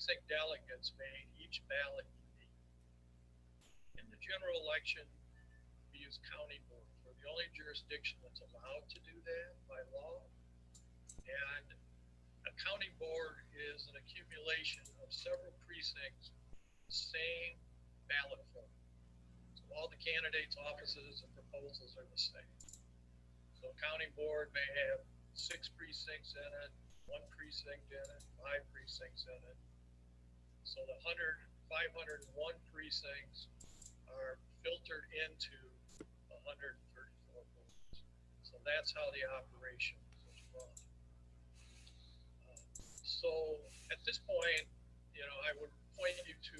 precinct delegates made each ballot unique. In the general election, we use county boards. We're the only jurisdiction that's allowed to do that by law. And a county board is an accumulation of several precincts, same ballot form. So all the candidates' offices and proposals are the same. So a county board may have 6 precincts in it, 1 precinct in it, 5 precincts in it. So the 501 precincts are filtered into 134 boards. So that's how the operation is run. So at this point, I would point you to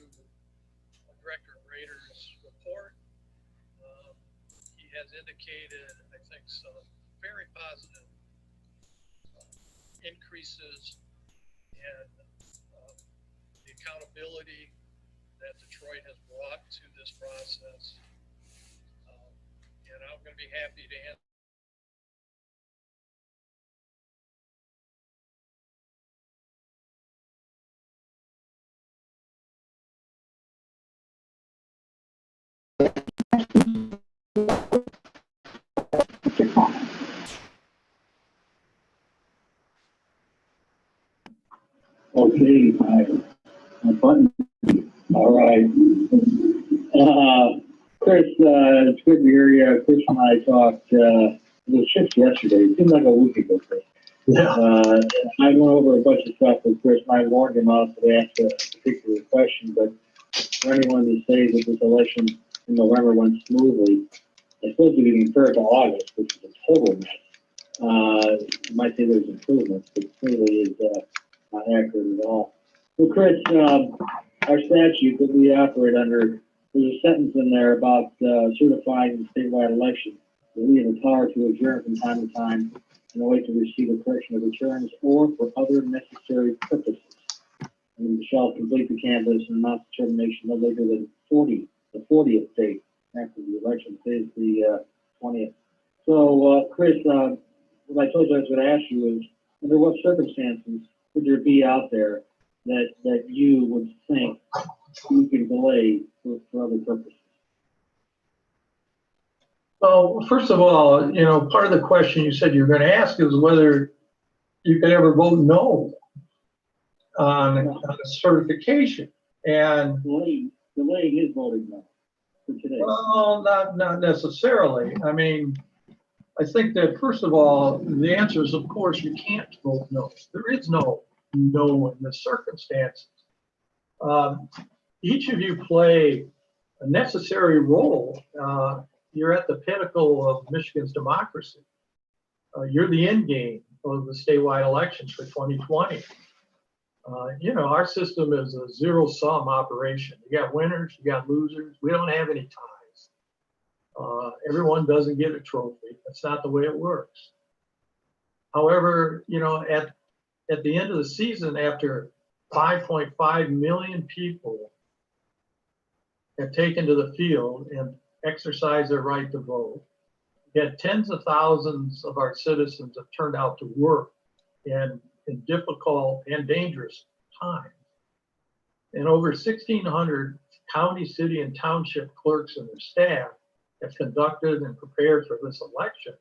Director Rader's report. He has indicated, I think, some very positive increases in the accountability that Detroit has brought to this process. And I'm going to be happy to answer. Okay, my button. All right. Chris, it's good to hear you. Chris and I talked, it was just yesterday. It seemed like a week ago, Chris. Yeah. I went over a bunch of stuff with Chris, and I warned him off to ask a particular question, but for anyone to say that this election in November went smoothly, I suppose we can infer it to August, which is a total mess. You might say there's improvements, but clearly is not accurate at all. Well, Chris, our statute that we operate under, there's a sentence in there about certifying the statewide election. That we have the power to adjourn from time to time in order to receive a correction of returns or for other necessary purposes. And we shall complete the canvass and amount determination no later than the 40th date after the election. Today is the 20th. So, Chris, what I told you I was going to ask you is, under what circumstances would there be out there that you would think you can delay for other purposes? Well, first of all, part of the question you said you're going to ask is whether you could ever vote no on a certification. And delaying is voting no for today. Well, not necessarily. I mean, I think that first of all, the answer is, of course, you can't vote no. There is no in this circumstances. Each of you play a necessary role. You're at the pinnacle of Michigan's democracy. You're the end game of the statewide elections for 2020. Our system is a zero-sum operation. You got winners, you got losers. We don't have any ties. Everyone doesn't get a trophy. That's not the way it works. However, at the end of the season, after 5.5 million people have taken to the field and exercised their right to vote, yet tens of thousands of our citizens have turned out to work in difficult and dangerous times. And over 1,600 county, city, and township clerks and their staff have conducted and prepared for this election.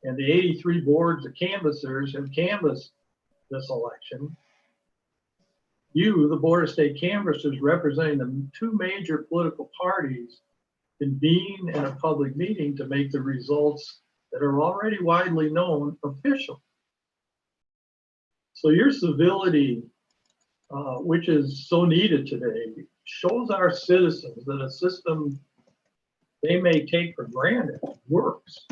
And the 83 boards of canvassers have canvassed this election. You, the Board of State Canvassers, representing the 2 major political parties, convene in a public meeting to make the results that are already widely known official. So your civility, which is so needed today, shows our citizens that a system they may take for granted works.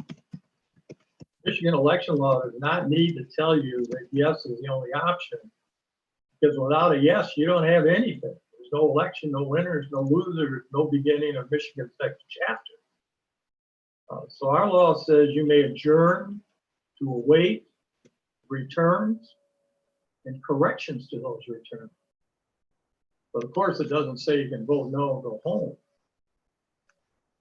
Michigan election law does not need to tell you that yes is the only option, because without a yes, you don't have anything. There's no election, no winners, no losers, no beginning of Michigan's next chapter. So our law says you may adjourn to await returns and corrections to those returns. But of course, it doesn't say you can vote no and go home.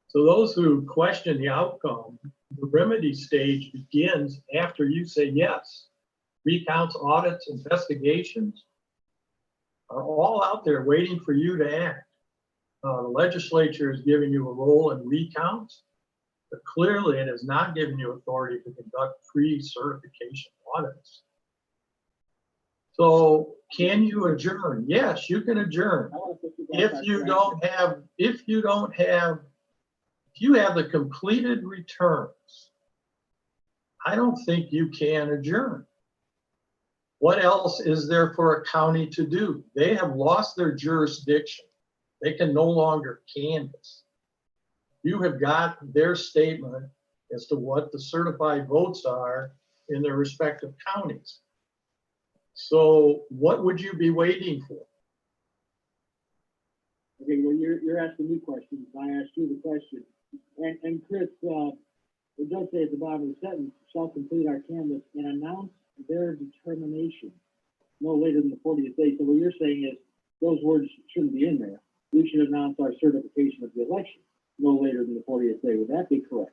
So those who question the outcome, the remedy stage begins after you say yes. Recounts, audits, investigations, are all out there waiting for you to act. The legislature is giving you a role in recounts, but clearly it has not given you authority to conduct pre-certification audits. So can you adjourn? Yes, you can adjourn. If you have the completed returns, I don't think you can adjourn. What else is there for a county to do? They have lost their jurisdiction. They can no longer canvass. You have got their statement as to what the certified votes are in their respective counties. So what would you be waiting for? Okay, well, you're asking me questions. I asked you the question. And Chris, it does say at the bottom of the sentence, shall complete our canvass and announce their determination no later than the 40th day. So what you're saying is those words shouldn't be in there. We should announce our certification of the election no later than the 40th day. Would that be correct?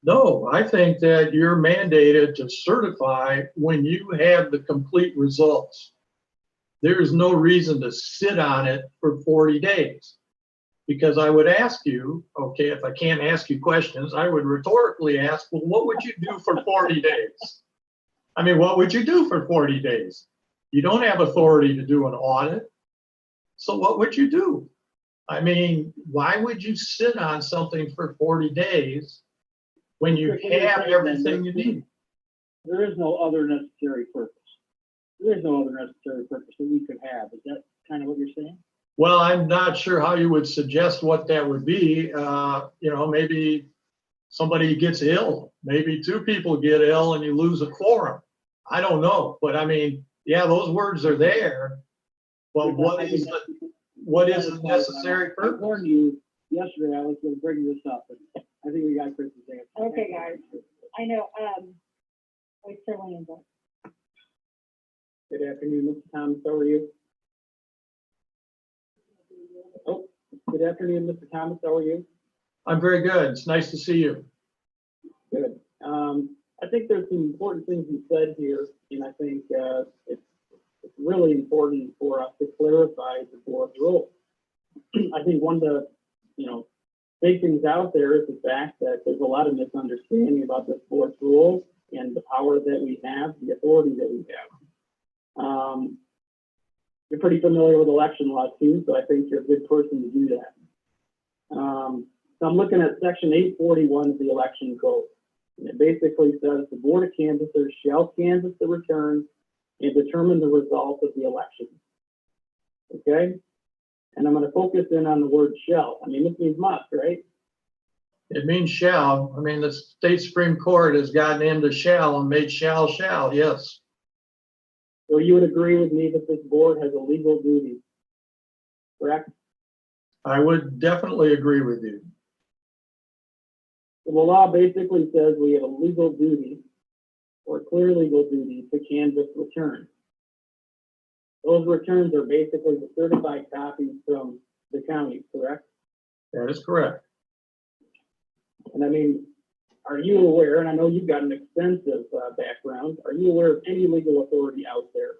No, I think that you're mandated to certify when you have the complete results. There is no reason to sit on it for 40 days. Because I would ask you, okay, if I can't ask you questions, I would rhetorically ask, well, what would you do for 40 days? I mean, what would you do for 40 days? You don't have authority to do an audit. So what would you do? I mean, why would you sit on something for 40 days when you have everything you need? There is no other necessary purpose. There is no other necessary purpose that we could have. Is that kind of what you're saying? Well, I'm not sure how you would suggest what that would be. You know, maybe somebody gets ill. Maybe two people get ill and you lose a quorum. I don't know. But I mean, yeah, those words are there. But what is the necessary I purpose? warned you yesterday I was going to bring this up, and I think we got Chris's answer. Okay, guys. I know, wait, Sterling. Good afternoon, Mr. Thomas. How are you? Oh, good afternoon, Mr. Thomas. How are you? I'm very good. It's nice to see you. Good. I think there's some important things you said here, and I think it's really important for us to clarify the board's role. I think one of the, big things out there is the fact that there's a lot of misunderstanding about this board's role and the power that we have, the authority that we have. You're pretty familiar with election law too, so I think you're a good person to do that. So I'm looking at section 841 of the election code. And it basically says the board of canvassers shall canvass the returns and determine the result of the election. Okay? And I'm going to focus in on the word shall. I mean, this means must, right? It means shall. I mean, the state Supreme Court has gotten into shall and made shall, yes. So you would agree with me that this board has a legal duty, correct? I would definitely agree with you. So the law basically says we have a legal duty, or a clear legal duty, to canvass returns. Those returns are basically the certified copies from the county, correct? That is correct. And I mean, are you aware, and I know you've got an extensive background, are you aware of any legal authority out there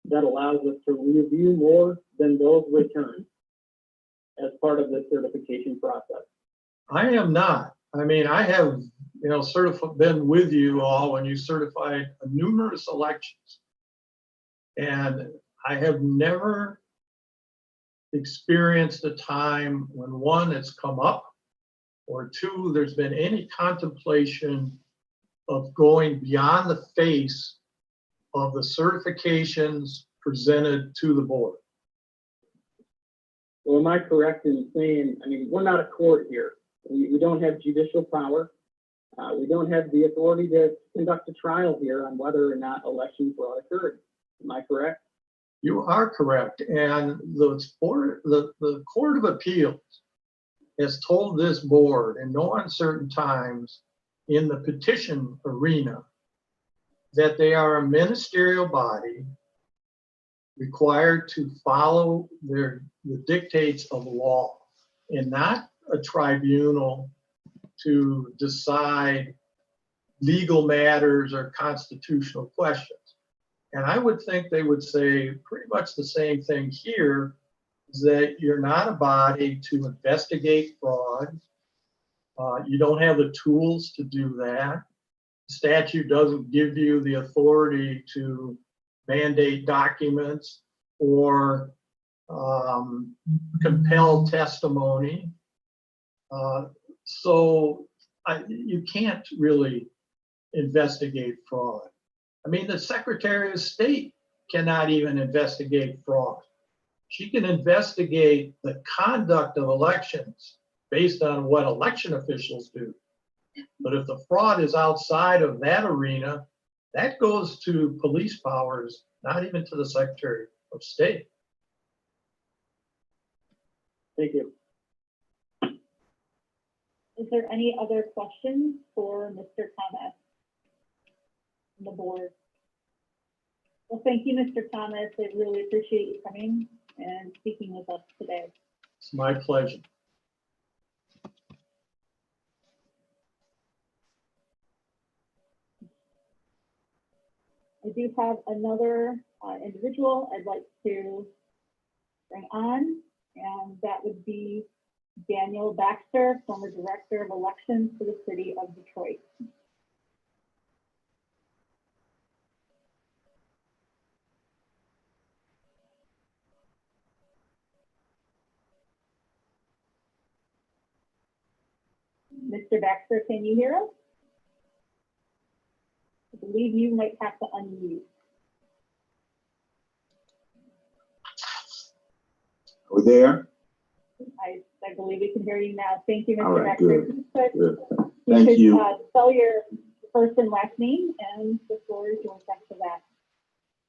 that allows us to review more than those returns as part of the certification process? I am not. I mean, I have, been with you all when you certified numerous elections. And I have never experienced a time when, one, it's come up, or two, there's been any contemplation of going beyond the face of the certifications presented to the board. Well, am I correct in saying, I mean, we're not a court here. We don't have judicial power. We don't have the authority to conduct a trial here on whether or not election fraud occurred. Am I correct? You are correct. And the Court of Appeals has told this board in no uncertain times in the petition arena that they are a ministerial body required to follow the dictates of law and not a tribunal to decide legal matters or constitutional questions. And I would think they would say pretty much the same thing here, is that you're not a body to investigate fraud. You don't have the tools to do that. The statute doesn't give you the authority to mandate documents or compel testimony. So you can't really investigate fraud. I mean, the Secretary of State cannot even investigate fraud. She can investigate the conduct of elections based on what election officials do. But if the fraud is outside of that arena, that goes to police powers, not even to the Secretary of State. Thank you. Is there any other questions for Mr. Thomas on the board? Well, thank you, Mr. Thomas. I really appreciate you coming and speaking with us today. It's my pleasure. I do have another individual I'd like to bring on, and that would be Daniel Baxter, former Director of Elections for the City of Detroit. Mr. Baxter, can you hear us? I believe you might have to unmute. Are we there? I believe we can hear you now. Thank you, All Mr. right, Baxter. good. If Good. you Thank could, you. Spell your first and last name, and the floor is yours after that.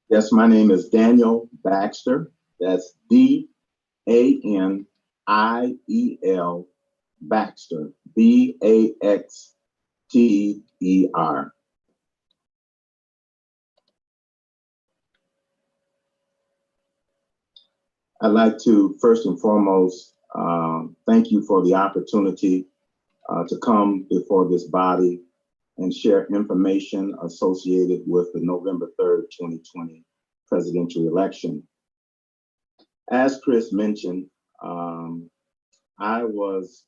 Yes, my name is Daniel Baxter. That's D-A-N-I-E-L Baxter, B-A-X-T-E-R. I'd like to first and foremost thank you for the opportunity to come before this body and share information associated with the November 3rd, 2020 presidential election. As Chris mentioned, I was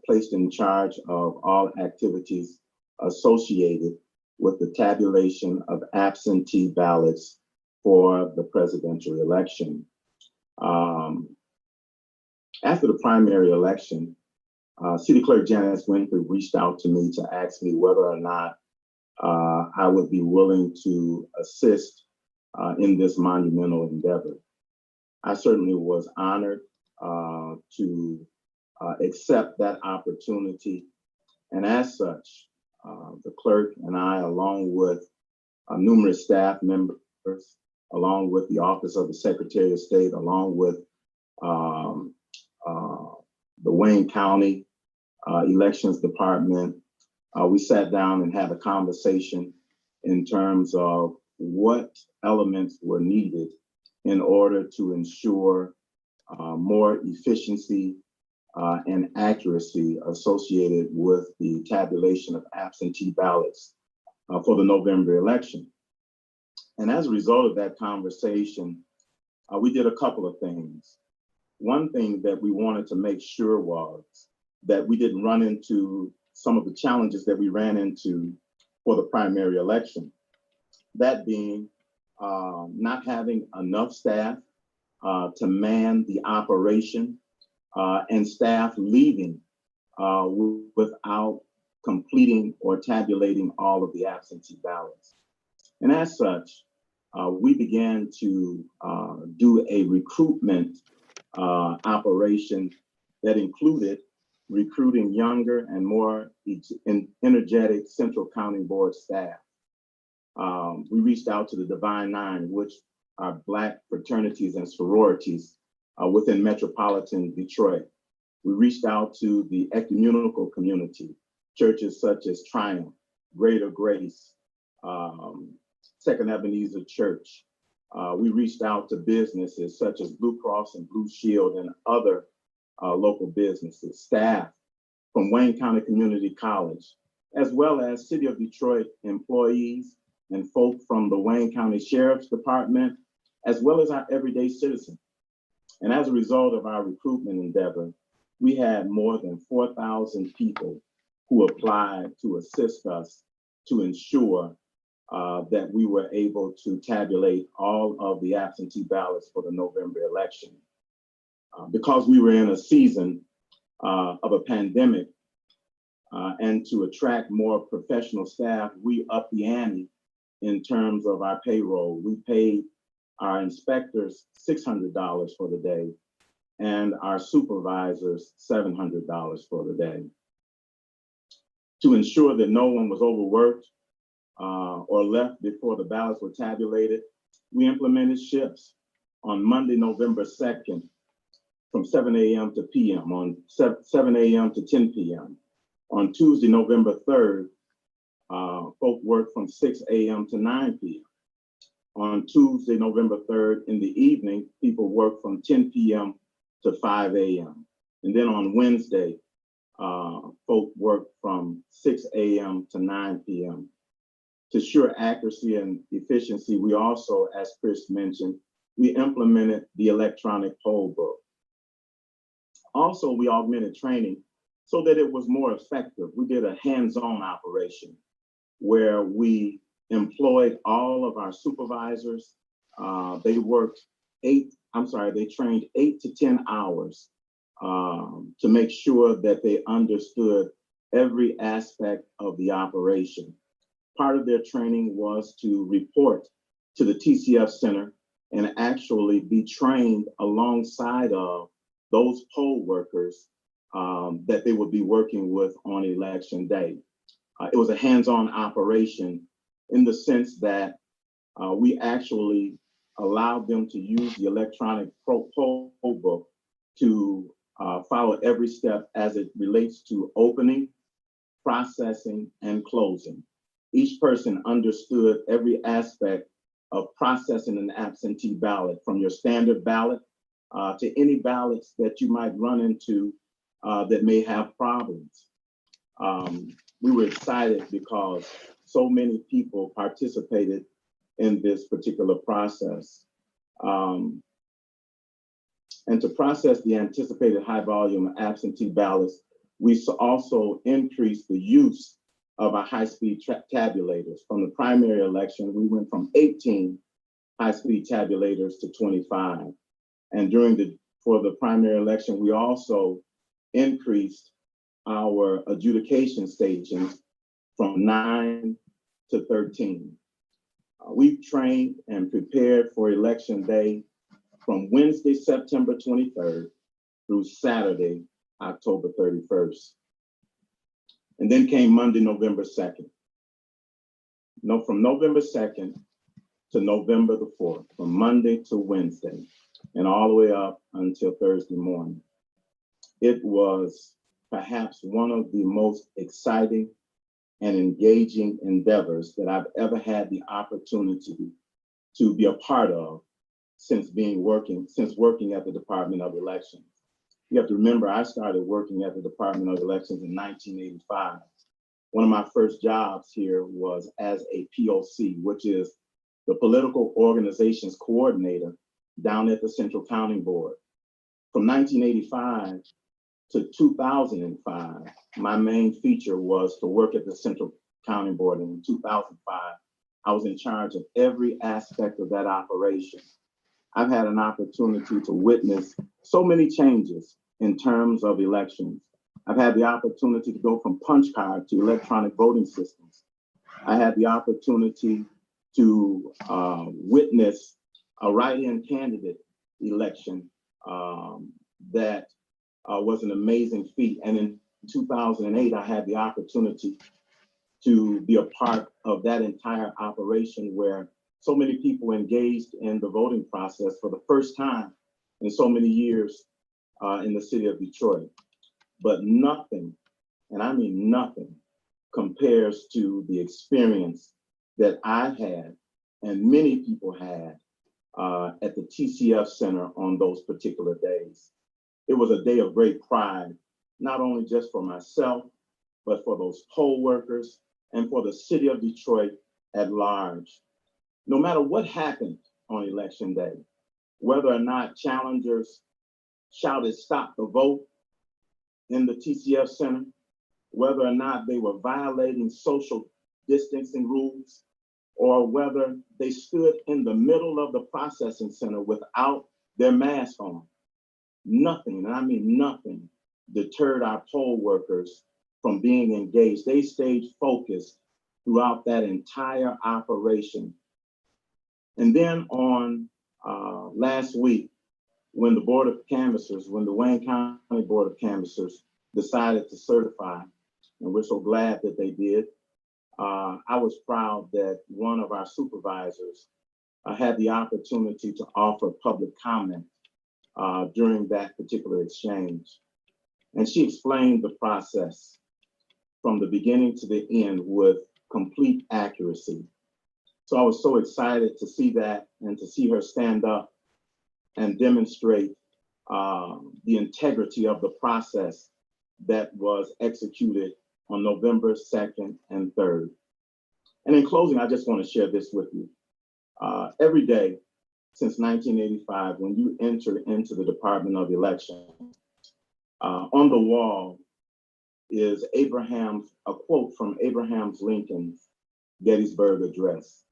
placed in charge of all activities associated with the tabulation of absentee ballots for the presidential election. After the primary election, City Clerk Janice Winfrey reached out to me to ask me whether or not I would be willing to assist in this monumental endeavor. I certainly was honored to accept that opportunity. And as such, the clerk and I, along with numerous staff members, along with the Office of the Secretary of State, along with the Wayne County Elections Department, we sat down and had a conversation in terms of what elements were needed in order to ensure more efficiency and accuracy associated with the tabulation of absentee ballots for the November election. And as a result of that conversation, we did a couple of things. One thing that we wanted to make sure was that we didn't run into some of the challenges that we ran into for the primary election. That being not having enough staff to man the operation and staff leaving without completing or tabulating all of the absentee ballots. And as such, we began to do a recruitment operation that included recruiting younger and more energetic Central County Board staff. We reached out to the Divine Nine, which are Black fraternities and sororities within metropolitan Detroit. We reached out to the ecumenical community, churches such as Triumph, Greater Grace, Second Ebenezer Church. We reached out to businesses such as Blue Cross and Blue Shield and other local businesses, staff from Wayne County Community College, as well as City of Detroit employees and folk from the Wayne County Sheriff's Department, as well as our everyday citizens. And as a result of our recruitment endeavor, we had more than 4,000 people who applied to assist us to ensure that we were able to tabulate all of the absentee ballots for the November election. Because we were in a season of a pandemic and to attract more professional staff, we upped the ante in terms of our payroll. We paid our inspectors $600 for the day and our supervisors $700 for the day. To ensure that no one was overworked or left before the ballots were tabulated, we implemented shifts on Monday, November 2nd, from 7 a.m. to p.m., on 7 a.m. to 10 p.m. On Tuesday, November 3rd, folk worked from 6 a.m. to 9 p.m. On Tuesday, November 3rd, in the evening, people worked from 10 p.m. to 5 a.m. And then on Wednesday, folk worked from 6 a.m. to 9 p.m. To ensure accuracy and efficiency, we also, as Chris mentioned, we implemented the electronic poll book. Also, we augmented training so that it was more effective. We did a hands-on operation where we employed all of our supervisors. They trained 8 to 10 hours to make sure that they understood every aspect of the operation. Part of their training was to report to the TCF Center and actually be trained alongside of those poll workers that they would be working with on election day. It was a hands-on operation in the sense that we actually allowed them to use the electronic poll book to follow every step as it relates to opening, processing, and closing. Each person understood every aspect of processing an absentee ballot, from your standard ballot to any ballots that you might run into that may have problems. We were excited because so many people participated in this particular process. And to process the anticipated high volume absentee ballots, we also increased the use of our high-speed tabulators. From the primary election, we went from 18 high-speed tabulators to 25. And for the primary election, we also increased our adjudication stations from 9 to 13. We've trained and prepared for election day from Wednesday, September 23rd through Saturday, October 31st. And then came Monday, November 2nd. From November 2nd to November the 4th, from Monday to Wednesday, and all the way up until Thursday morning. It was perhaps one of the most exciting and engaging endeavors that I've ever had the opportunity to be a part of since working at the Department of Elections. You have to remember, I started working at the Department of Elections in 1985. One of my first jobs here was as a POC, which is the Political Organizations Coordinator down at the Central Counting Board. From 1985 to 2005, my main feature was to work at the Central Counting Board. And in 2005, I was in charge of every aspect of that operation. I've had an opportunity to witness so many changes in terms of elections. I've had the opportunity to go from punch card to electronic voting systems. I had the opportunity to witness a write-in candidate election that was an amazing feat. And in 2008, I had the opportunity to be a part of that entire operation where so many people engaged in the voting process for the first time in so many years in the city of Detroit. But nothing, and I mean nothing, compares to the experience that I had and many people had at the TCF Center on those particular days. It was a day of great pride, not only just for myself, but for those poll workers and for the city of Detroit at large, no matter what happened on election day, whether or not challengers shouted "Stop the vote" in the TCF Center, whether or not they were violating social distancing rules, or whether they stood in the middle of the processing center without their mask on. Nothing, and I mean nothing, deterred our poll workers from being engaged. They stayed focused throughout that entire operation. And then on last week, when the Board of Canvassers, when the Wayne County Board of Canvassers decided to certify, and we're so glad that they did, I was proud that one of our supervisors had the opportunity to offer public comment during that particular exchange. And she explained the process from the beginning to the end with complete accuracy. So I was so excited to see that and to see her stand up and demonstrate the integrity of the process that was executed on November 2nd and 3rd. And in closing, I just want to share this with you. Every day since 1985, when you enter into the Department of Elections, on the wall is a quote from Abraham Lincoln's Gettysburg Address.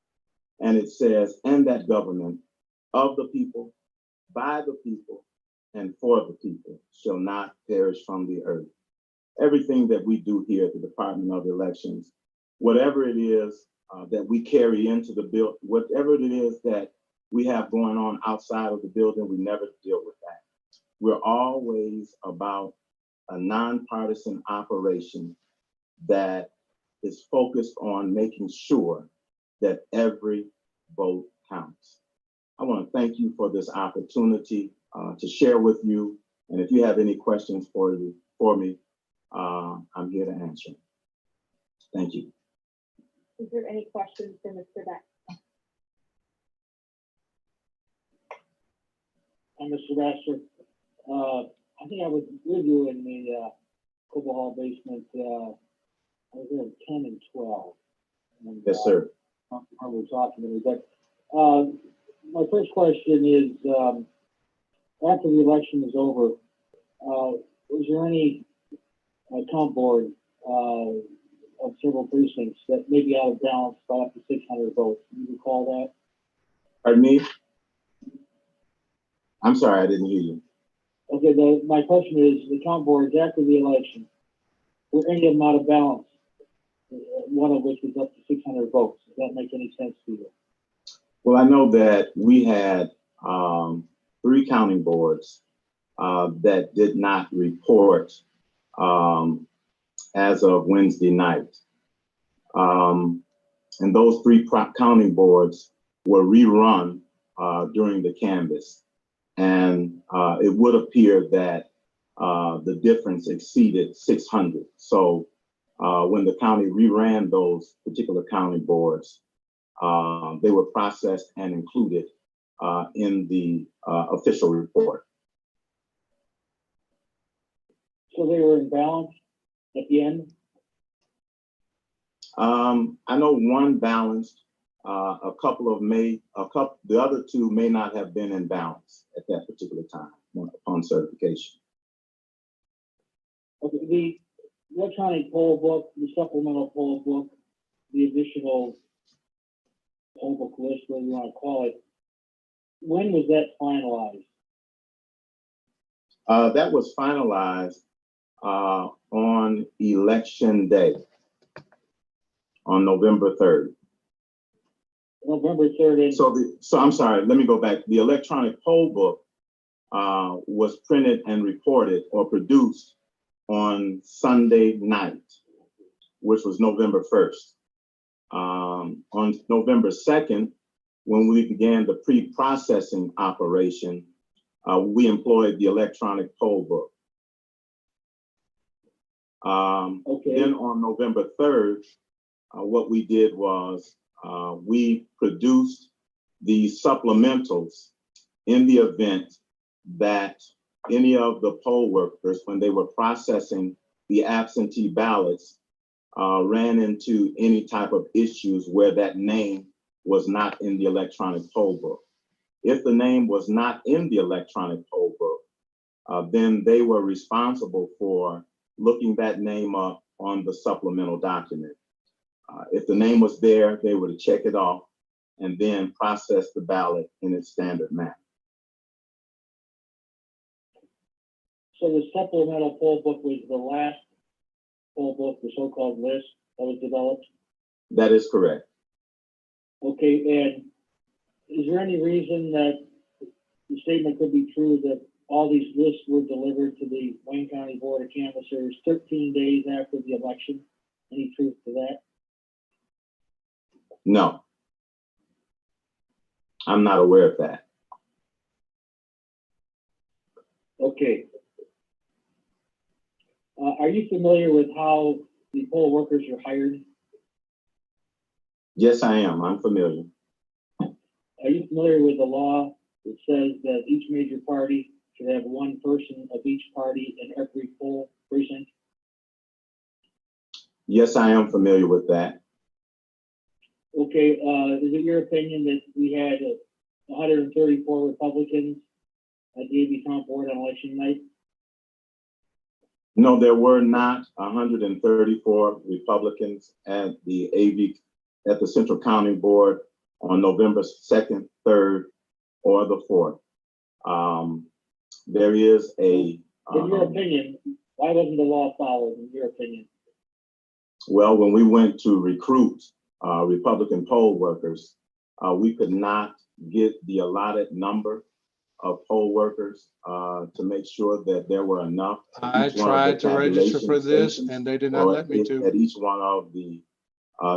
And it says, "And that government of the people, by the people, and for the people shall not perish from the earth." Everything that we do here at the Department of Elections, whatever it is that we carry into the building, whatever it is that we have going on outside of the building, we never deal with that. We're always about a nonpartisan operation that is focused on making sure that every vote counts. I want to thank you for this opportunity to share with you. And if you have any questions for me, I'm here to answer. Thank you. Is there any questions for Mr. Beck? Mr. Baxter, I think I was with you in the Cobo Hall basement. I was there at 10 and 12. And, Yes, sir. I don't remember talking to me, but my first question is, after the election is over, was there any count board of several precincts that may be out of balance by up to 600 votes? Do you recall that? Pardon me? I'm sorry, I didn't hear you. Okay, my question is, the count boards after the election, were any of them out of balance? One of which was up to 600 votes. Does that make any sense to you? Well, I know that we had 3 counting boards that did not report as of Wednesday night. And those 3 counting boards were rerun during the canvass. And it would appear that the difference exceeded 600. So when the county reran those particular county boards, they were processed and included in the official report. So they were in balance at the end? I know one balanced, the other 2 may not have been in balance at that particular time upon certification. Okay, the electronic poll book, the supplemental poll book, the additional poll book list, whatever you want to call it, when was that finalized? That was finalized on election day, on November 3rd. November 3rd. So I'm sorry, let me go back. The electronic poll book was printed and reported or produced on Sunday night, which was November 1st. On November 2nd, when we began the pre-processing operation, we employed the electronic poll book. Then on November 3rd, what we did was we produced the supplementals in the event that any of the poll workers, when they were processing the absentee ballots, ran into any type of issues where that name was not in the electronic poll book. If the name was not in the electronic poll book, then they were responsible for looking that name up on the supplemental document. If the name was there, they would check it off and then process the ballot in its standard manner. So the supplemental poll book was the last poll book, the so-called list that was developed? That is correct. Okay, and is there any reason that the statement could be true that all these lists were delivered to the Wayne County Board of Canvassers 13 days after the election? Any truth to that? No, I'm not aware of that. Okay. Are you familiar with how the poll workers are hired? Yes, I am. I'm familiar. Are you familiar with the law that says that each major party should have one person of each party in every poll precinct? Yes, I am familiar with that. Okay, is it your opinion that we had 134 Republicans at the AV Comp Board on election night? No, there were not 134 Republicans at the Central County Board on November 2nd, 3rd, or the 4th. There is a... In your opinion, why wasn't the law followed, in your opinion? Well, when we went to recruit Republican poll workers, we could not get the allotted number of poll workers to make sure that there were enough. I tried to register for this and they did not let me to. At each one of the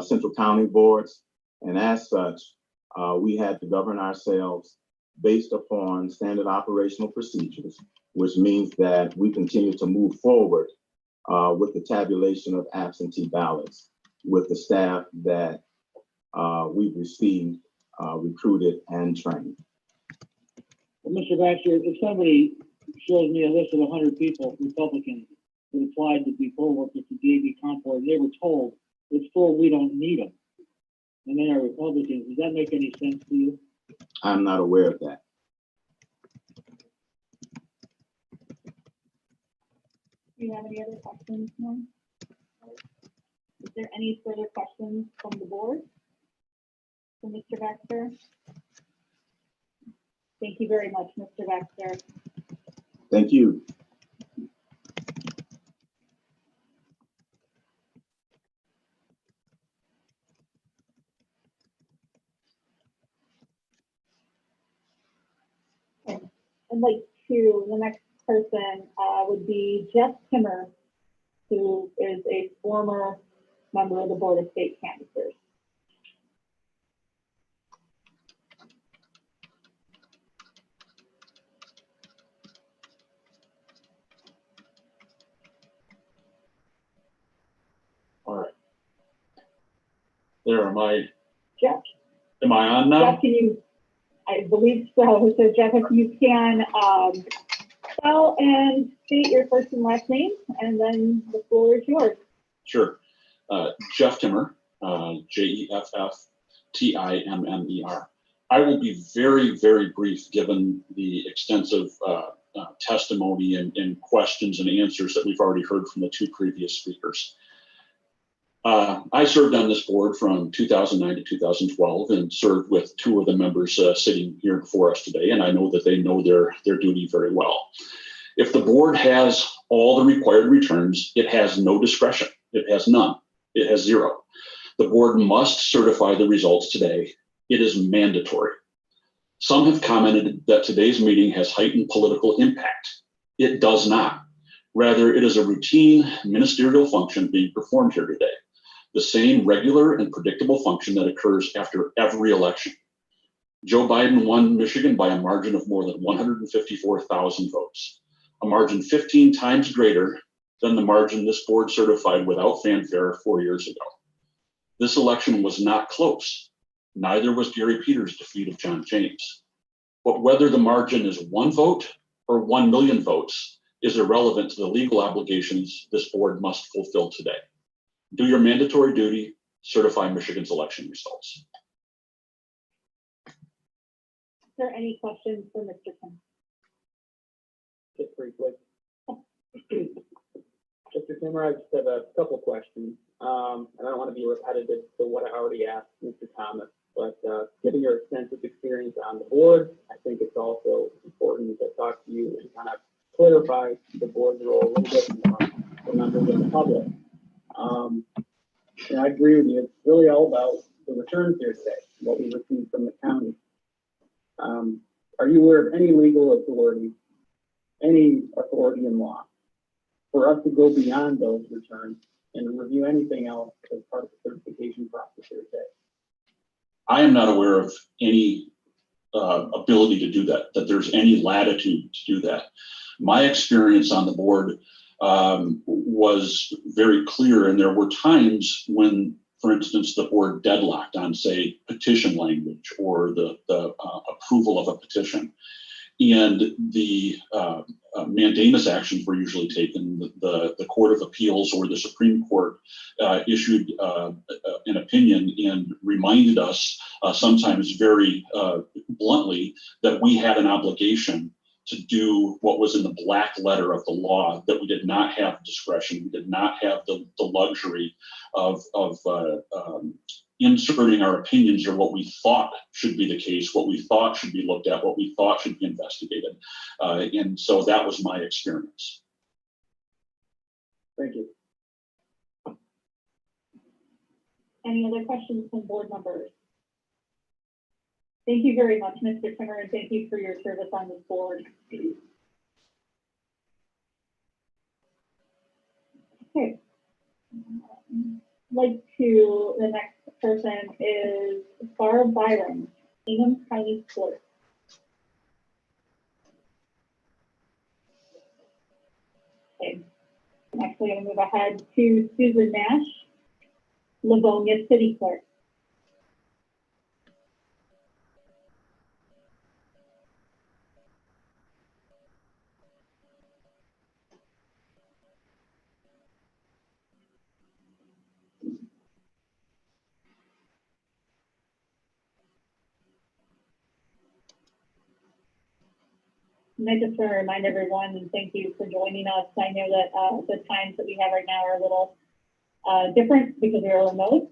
Central County boards. And as such, we had to govern ourselves based upon standard operational procedures, which means that we continue to move forward with the tabulation of absentee ballots with the staff that we've received, recruited, and trained. Well, Mr. Baxter, if somebody shows me a list of 100 people, Republicans, that applied to be poll workers to the AV Comp Board, they were told, it's full, we don't need them, and they are Republicans, does that make any sense to you? I'm not aware of that. Do you have any other questions, Norm? Is there any further questions from the board? For Mr. Baxter? Thank you very much, Mr. Baxter. Thank you. I'd like to, the next person would be Jeff Timmer, who is a former member of the Board of State Canvassers. All right. There, Jeff, am I on now? Jeff, can you, I believe so. So Jeff, if you can spell and state your first and last name, and then the floor is yours. Sure. Jeff Timmer, Jefftimmer. I will be very, very brief given the extensive testimony and questions and answers that we've already heard from the two previous speakers. I served on this board from 2009 to 2012 and served with two of the members sitting here before us today, and I know that they know their duty very well. If the board has all the required returns, it has no discretion. It has none. It has zero. The board must certify the results today. It is mandatory. Some have commented that today's meeting has heightened political impact. It does not. Rather, it is a routine ministerial function being performed here today. The same regular and predictable function that occurs after every election. Joe Biden won Michigan by a margin of more than 154,000 votes, a margin 15 times greater than the margin this board certified without fanfare 4 years ago. This election was not close. Neither was Gary Peters' defeat of John James. But whether the margin is 1 vote or 1 million votes is irrelevant to the legal obligations this board must fulfill today. do your mandatory duty, certify Michigan's election results. Is there any questions for Mr. Kim? Just briefly. Mr. Kimmer, I just have a couple questions. I don't want to be repetitive to what I already asked Mr. Thomas, but given your extensive experience on the board, I think it's also important to talk to you and kind of clarify the board's role a little bit more for members of the public. And I agree with you. It's really all about the returns here today, what we received from the county. Are you aware of any legal authority, any authority in law for us to go beyond those returns and review anything else as part of the certification process here today? I am not aware of any ability to do that, that there's any latitude to do that. My experience on the board was very clear, and there were times when, for instance, the board deadlocked on, say, petition language or the approval of a petition. And the mandamus actions were usually taken. The Court of Appeals or the Supreme Court issued an opinion and reminded us, sometimes very bluntly, that we had an obligation to do what was in the black letter of the law, that we did not have discretion, we did not have the luxury of inserting our opinions or what we thought should be the case, what we thought should be looked at, what we thought should be investigated. And so that was my experience. Thank you. Any other questions from board members? Thank you very much, Mr. Kimmer, and thank you for your service on this board. Okay. The next person is Barb Byron, Hingham County Clerk. Okay. Next, we're going to move ahead to Susan Nash, Livonia City Clerk. And I just want to remind everyone, and thank you for joining us. I know that the times that we have right now are a little different because we are remote.